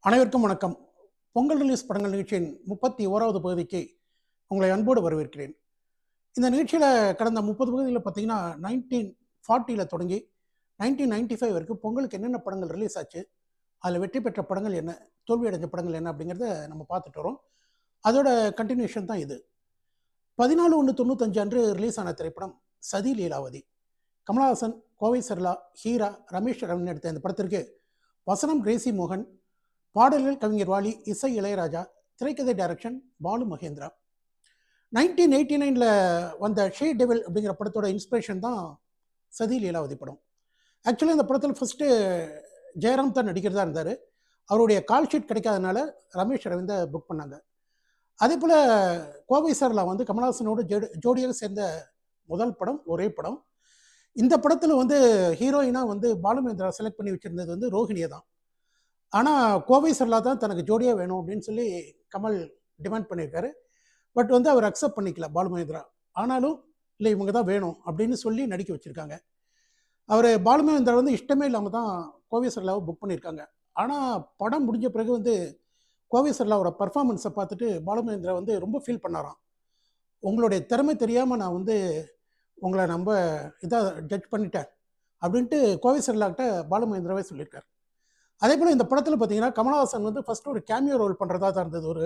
அனைவருக்கும் வணக்கம். பொங்கல் ரிலீஸ் படங்கள் நிகழ்ச்சியின் 31வது பகுதிக்கு உங்களை அன்போடு வரவேற்கிறேன். இந்த நிகழ்ச்சியில் கடந்த 30 பகுதியில் பார்த்தீங்கன்னா 1940ல் தொடங்கி 1995 வரைக்கும் பொங்கலுக்கு என்னென்ன படங்கள் ரிலீஸ் ஆச்சு, அதில் வெற்றி பெற்ற படங்கள் என்ன, தோல்வி அடைஞ்ச படங்கள் என்ன அப்படிங்கிறத நம்ம பார்த்துட்டு வரோம். அதோட கண்டினியூஷன் தான் இது. 14/1/95 அன்று ரிலீஸ் ஆன திரைப்படம் சதி லீலாவதி. கமலஹாசன், கோவை சரளா, ஹீரா, ரமேஷ் அரவிந்த் நடித்த இந்த படத்திற்கு வசனம் கிரேசி மோகன், பாடல்கள் கவிஞர் வாலி, இசை இளையராஜா, திரைக்கதை டைரக்ஷன் பாலு மகேந்திரா. 1989ல் வந்த ஷே டெவில் அப்படிங்கிற படத்தோட இன்ஸ்பிரேஷன் தான் சதி லீலாவதி படம். ஆக்சுவலி இந்த படத்தில் ஃபஸ்ட்டு ஜெயராம் தான் நடிக்கிறதா இருந்தார். அவருடைய கால் ஷீட் கிடைக்காதனால ரமேஷ் அரவிந்தை புக் பண்ணாங்க. அதே போல் கோவை சரளா வந்து கமலஹாசனோடு ஜோடியாக சேர்ந்த முதல் படம், ஒரே படம். இந்த படத்தில் வந்து ஹீரோயினாக வந்து பாலுமகேந்திரா செலக்ட் பண்ணி வச்சுருந்தது வந்து ரோஹிணியை தான். ஆனால் கோவை சரளா தான் தனக்கு ஜோடியாக வேணும் அப்படின்னு சொல்லி கமல் டிமாண்ட் பண்ணியிருக்காரு. பட் வந்து அவர் அக்செப்ட் பண்ணிக்கல பாலுமகேந்திரா. ஆனாலும் இல்லை இவங்க தான் வேணும் அப்படின்னு சொல்லி நடிக்க வச்சுருக்காங்க. அவர் பாலுமகேந்திரா வந்து இஷ்டமே இல்லாமல் தான் கோவை சரளாவை புக் பண்ணியிருக்காங்க. ஆனால் படம் முடிஞ்ச பிறகு வந்து கோவை சரளாவோட பர்ஃபார்மன்ஸை பார்த்துட்டு பாலுமகேந்திரா வந்து ரொம்ப ஃபீல் பண்ணாராம். உங்களுடைய திறமை தெரியாமல் நான் வந்து உங்களை நம்ம இதாக ஜட்ஜ் பண்ணிட்டேன் அப்படின்ட்டு கோவை சரளாக்கிட்ட பாலுமகேந்திராவே சொல்லியிருக்காரு. அதே போல் இந்த படத்தில் பார்த்தீங்கன்னா கமலஹாசன் வந்து ஃபஸ்ட்டு ஒரு கேமியோ ரோல் பண்ணுறதா தான் இருந்தது, ஒரு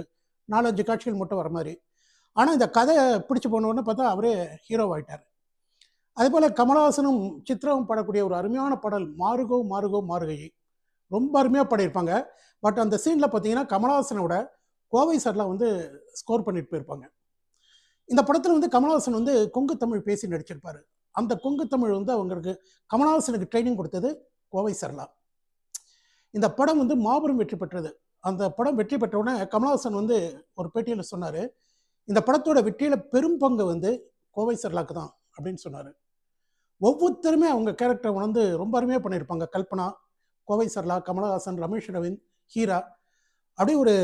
4-5 காட்சிகள் மட்டும் வர மாதிரி. ஆனால் இந்த கதை பிடிச்சி போனோன்னு பார்த்தா அவரே ஹீரோவாயிட்டார். அதே போல் கமலஹாசனும் சித்ராவும் பாடக்கூடிய ஒரு அருமையான பாடல் மாறுகோ மாறுகோ மாறுகையை ரொம்ப அருமையாக பாடியிருப்பாங்க. பட் அந்த சீனில் பார்த்தீங்கன்னா கமலஹாசனோட கோவை சரளா வந்து ஸ்கோர் பண்ணிட்டு போயிருப்பாங்க. இந்த படத்தில் வந்து கமலஹாசன் வந்து கொங்கு தமிழ் பேசி நடிச்சிருப்பார். அந்த கொங்கு தமிழ் வந்து அவங்களுக்கு கமலஹாசனுக்கு ட்ரைனிங் கொடுத்தது கோவை சரளா. இந்த படம் வந்து மாபெரும் வெற்றி பெற்றது. அந்த படம் வெற்றி பெற்ற உடனே கமலஹாசன் வந்து ஒரு பேட்டியில் சொன்னார், இந்த படத்தோட வெற்றியில் பெரும் பங்கு வந்து கோவை சரளாக்கு தான் அப்படின்னு சொன்னார். ஒவ்வொருத்தருமே அவங்க கேரக்டரை வந்து ரொம்ப அருமையாக பண்ணியிருப்பாங்க. கல்பனா, கோவை சரளா, கமலஹாசன், ரமேஷ் அரவிந்த், ஹீரா. அப்படியே ஒரு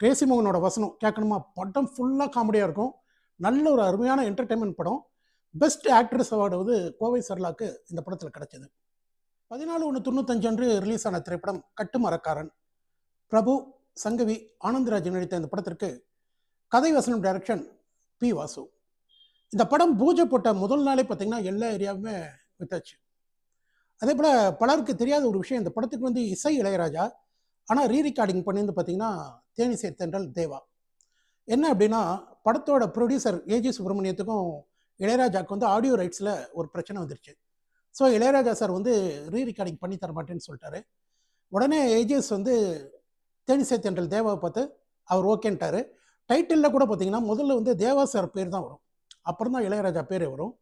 கிரேசி மோகனோட வசனம் கேட்கணுமா, படம் ஃபுல்லாக காமெடியாக இருக்கும். நல்ல ஒரு அருமையான என்டர்டெயின்மெண்ட் படம். பெஸ்ட் ஆக்ட்ரஸ் அவார்டு வந்து கோவை சரளாக்கு இந்த படத்தில் கிடைச்சது. 14/1/95 அன்று ரிலீஸ் ஆன திரைப்படம் கட்டுமரக்காரன். பிரபு, சங்கவி, ஆனந்தராஜ் நடித்த இந்த படத்திற்கு கதை வசனம் டைரக்ஷன் பி வாசு. இந்த படம் பூஜை போட்ட முதல் நாளே பார்த்தீங்கன்னா எல்லா ஏரியாவுமே வித்தாச்சு. அதே போல் பலருக்கு தெரியாத ஒரு விஷயம், இந்த படத்துக்கு வந்து இசை இளையராஜா, ஆனால் ரீரெக்கார்டிங் பண்ணி வந்து பார்த்தீங்கன்னா தேனிசை தென்றல் தேவா. என்ன அப்படின்னா படத்தோட ப்ரொடியூசர் ஏஜி சுப்ரமணியத்துக்கும் இளையராஜாவுக்கு வந்து ஆடியோ ரைட்ஸில் ஒரு பிரச்சனை வந்துருச்சு. ஸோ இளையராஜா சார் வந்து ரீரெக்கார்டிங் பண்ணி தர மாட்டேன்னு சொல்லிட்டாரு. உடனே ஏஜிஎஸ் வந்து தேனிசை தென்றல் தேவாவை பார்த்து அவர் ஓகேன்ட்டார். டைட்டிலில் கூட பார்த்தீங்கன்னா முதல்ல வந்து தேவா சார் பேர் தான் வரும், அப்புறம் தான் இளையராஜா பேர் வரும்.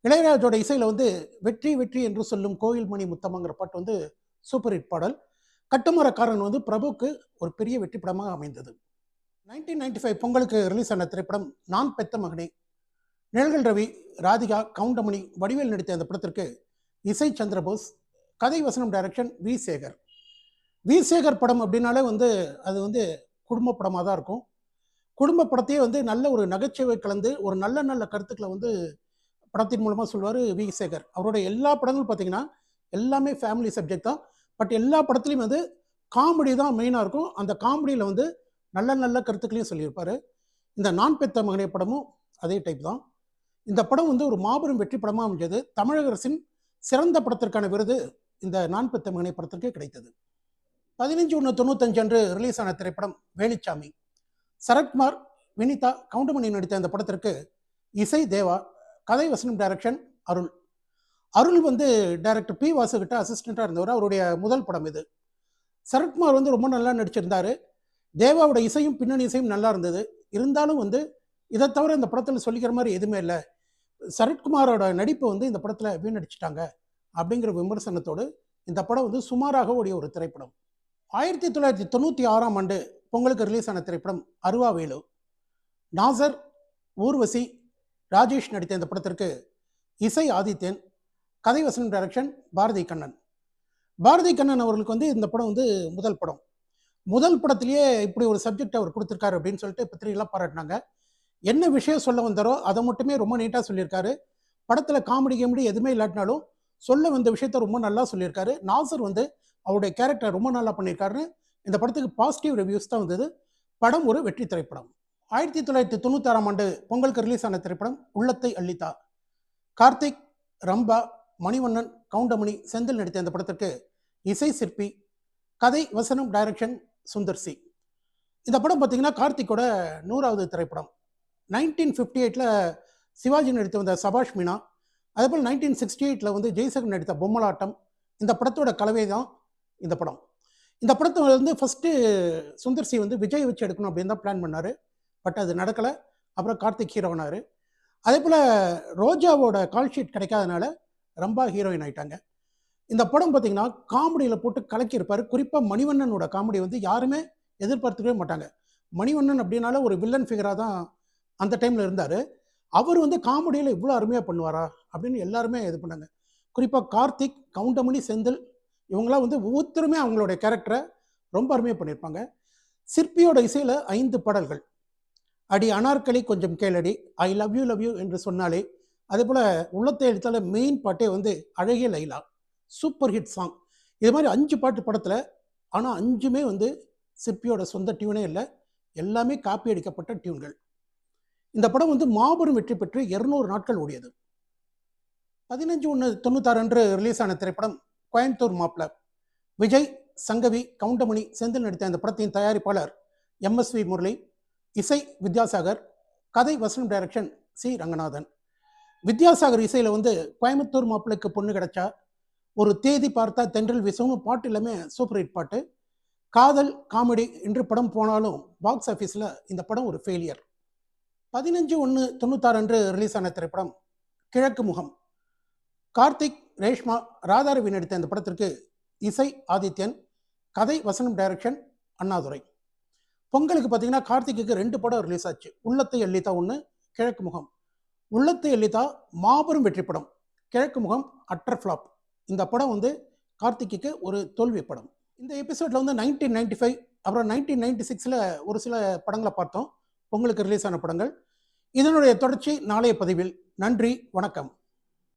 இளையராஜோட இசையில் வந்து வெற்றி வெற்றி என்று சொல்லும் கோயில் மணி முத்தமாங்கிற பாட்டு வந்து சூப்பர் ஹிட் பாடல். கட்டுமரக்காரன் வந்து பிரபுக்கு ஒரு பெரிய வெற்றி படமாக அமைந்தது. 1995 பொங்கலுக்கு ரிலீஸ் ஆன திரைப்படம் நான் பெத்த மகனே. நிழல்கள் ரவி, ராதிகா, கவுண்டமணி, வடிவேல் நடித்த இந்த படத்திற்கு இசை சந்திரபோஸ், கதை வசனம் direction V Sekar. V Sekar படம் அப்படின்னாலே வந்து அது வந்து குடும்ப படமாக தான் இருக்கும். குடும்ப படத்தையே வந்து நல்ல ஒரு நகைச்சுவை கலந்து ஒரு நல்ல நல்ல கருத்துக்களை வந்து படத்தின் மூலமாக சொல்லுவார் வி சேகர். அவரோட எல்லா படங்களும் பார்த்தீங்கன்னா எல்லாமே ஃபேமிலி சப்ஜெக்ட் தான். பட் எல்லா படத்துலையும் வந்து காமெடி தான் மெயினாக இருக்கும். அந்த காமெடியில் வந்து நல்ல நல்ல கருத்துக்களையும் சொல்லியிருப்பார். இந்த நான் பெத்த மகனே படமும் அதே டைப் தான். இந்த படம் வந்து ஒரு மாபெரும் வெற்றி படமாக அமைஞ்சது. தமிழக அரசின் சிறந்த படத்திற்கான விருது இந்த நான் பெத்த மகனே படத்திற்கு கிடைத்தது. 15/1/95 அன்று ரிலீஸ் ஆன திரைப்படம் வேலுச்சாமி. சரத்குமார், வினிதா, கவுண்டமணி நடித்த இந்த படத்திற்கு இசை தேவா, கதை வசனம் டைரக்ஷன் அருள். அருள் வந்து டைரக்டர் பி வாசு கிட்ட அசிஸ்டண்ட்டாக இருந்தவர். அவருடைய முதல் படம் இது. சரத்குமார் வந்து ரொம்ப நல்லா நடிச்சிருந்தார். தேவாவோட இசையும் பின்னணி இசையும் நல்லா இருந்தது. இருந்தாலும் வந்து இதை தவிர இந்த படத்தில் சொல்லிக்கிற மாதிரி எதுவுமே இல்லை, சரத்குமாரோட நடிப்பை வந்து இந்த படத்தில் வீணடிச்சிட்டாங்க அப்படிங்கிற விமர்சனத்தோடு இந்த படம் வந்து சுமாராக ஓடிய ஒரு திரைப்படம். 1996ஆம் ஆண்டு பொங்கலுக்கு ரிலீஸ் ஆன திரைப்படம் அருவாவேலு. நாசர், ஊர்வசி, ராஜேஷ் நடித்த இந்த படத்திற்கு இசை ஆதித்யன், கதை வசனம் டைரக்ஷன் பாரதி கண்ணன். பாரதி கண்ணன் அவர்களுக்கு வந்து இந்த படம் வந்து முதல் படம். முதல் படத்திலேயே இப்படி ஒரு சப்ஜெக்ட் அவர் கொடுத்துருக்காரு அப்படின்னு சொல்லிட்டு பத்திரிகைலாம் பாராட்டினாங்க. என்ன விஷயம் சொல்ல வந்தாரோ அதை மட்டுமே ரொம்ப நீட்டாக சொல்லியிருக்காரு. படத்தில் காமெடி எதுவுமே இல்லாட்டினாலும் சொல்ல வந்த விஷயத்த ரொம்ப நல்லா சொல்லியிருக்காரு. நாசர் வந்து அவருடைய கேரக்டர் ரொம்ப நல்லா பண்ணியிருக்காருன்னு இந்த படத்துக்கு பாசிட்டிவ் ரிவ்யூஸ் தான் வந்தது. படம் ஒரு வெற்றி திரைப்படம். 1996ஆம் ஆண்டு பொங்கலுக்கு ரிலீஸ் ஆன திரைப்படம் உள்ளத்தை அள்ளித்தா. கார்த்திக், ரம்பா, மணிவண்ணன், கவுண்டமணி, செந்தில் நடித்த இந்த படத்திற்கு இசை சிற்பி, கதை வசனம் டைரக்ஷன் சுந்தர் சி. இந்த படம் பார்த்தீங்கன்னா கார்த்திக்கோட 100வது திரைப்படம். 1958ல் சிவாஜி நடித்து வந்த சபாஷ் மீனா, அதேபோல் 1968ல் வந்து ஜெய்சங்கர் நடித்த பொம்மலாட்டம், இந்த படத்தோட கலவை தான் இந்த படம். இந்த படத்தை வந்து ஃபஸ்ட்டு சுந்தர் சி வந்து விஜய் வச்சு எடுக்கணும் அப்படின்னு தான் பிளான் பண்ணார். பட் அது நடக்கலை. அப்புறம் கார்த்திக் ஹீரோனார். அதே போல் ரோஜாவோட கால் ஷீட் கிடைக்காதனால ரம்பா ஹீரோயின் ஆயிட்டாங்க. இந்த படம் பார்த்தீங்கன்னா காமெடியில் போட்டு கலக்கியிருப்பார். குறிப்பாக மணிவண்ணனோட காமெடி வந்து யாருமே எதிர்பார்த்துக்கவே மாட்டாங்க. மணிவண்ணன் அப்படின்னால ஒரு வில்லன் ஃபிகராக தான் அந்த டைமில் இருந்தார். அவர் வந்து காமெடியில் இவ்வளோ அருமையாக பண்ணுவாரா அப்படின்னு எல்லாருமே இது பண்ணாங்க. குறிப்பாக கார்த்திக், கவுண்டமணி, செந்தில் இவங்களாம் வந்து ஒவ்வொருத்தருமே அவங்களுடைய கேரக்டரை ரொம்ப அருமையாக பண்ணியிருப்பாங்க. சிற்பியோட இசையில் 5 பாடல்கள். அடி அனார்கலி கொஞ்சம் கேளடி, ஐ லவ் யூ என்று சொன்னாலே, அதே போல் உள்ளத்தை எழுத்தால மெயின் பாட்டே வந்து அழகிய லைலா, சூப்பர் ஹிட் சாங். இது மாதிரி 5 பாட்டு படத்தில். ஆனால் 5மே வந்து சிற்பியோட சொந்த டியூனே இல்லை, எல்லாமே காப்பி அடிக்கப்பட்ட டியூன்கள். இந்த படம் வந்து மாபெரும் வெற்றி பெற்று 200 நாட்கள் ஓடியது. 15/1/96 அன்று ரிலீஸ் ஆன திரைப்படம் கோயம்புத்தூர் மாப்பிள. விஜய், சங்கவி, கவுண்டமணி, செந்தில் நடித்த இந்த படத்தின் தயாரிப்பாளர் MSV முரளி, இசை வித்யாசாகர், கதை வசனம் டைரக்ஷன் சி ரங்கநாதன். வித்யாசாகர் இசையில் வந்து கோயம்புத்தூர் மாப்பிளைக்கு பொண்ணு கிடைச்சா, ஒரு தேதி பார்த்தா தென்றல் வீசும்னு பாட்டு எல்லாமே சூப்பர் ஹிட் பாட்டு. காதல் காமெடி என்று படம் போனாலும் பாக்ஸ் ஆஃபீஸில் இந்த படம் ஒரு ஃபெயிலியர். 15/1/96 அன்று ரிலீஸ் ஆன திரைப்படம் கிழக்கு முகம். கார்த்திக், ரேஷ்மா, ராதாரவி நடித்த இந்த படத்திற்கு இசை ஆதித்யன், கதை வசனம் டைரக்ஷன் அண்ணாதுரை. பொங்கலுக்கு பார்த்தீங்கன்னா கார்த்திக்கு 2 படம் ரிலீஸ் ஆச்சு. உள்ளத்தை அள்ளித்தா ஒன்று, கிழக்கு முகம். உள்ளத்தை அள்ளித்தா மாபெரும் வெற்றி படம், கிழக்கு முகம் அட்டர் ஃப்ளாப். இந்த படம் வந்து கார்த்திக்கு ஒரு தோல்வி படம். இந்த எபிசோடில் வந்து 1995 அப்புறம் 1996ல் ஒரு சில படங்களை பார்த்தோம், பொங்கலுக்கு ரிலீஸ் ஆன படங்கள். இதனுடைய தொடர்ச்சி நாளைய பதிவில். நன்றி, வணக்கம்.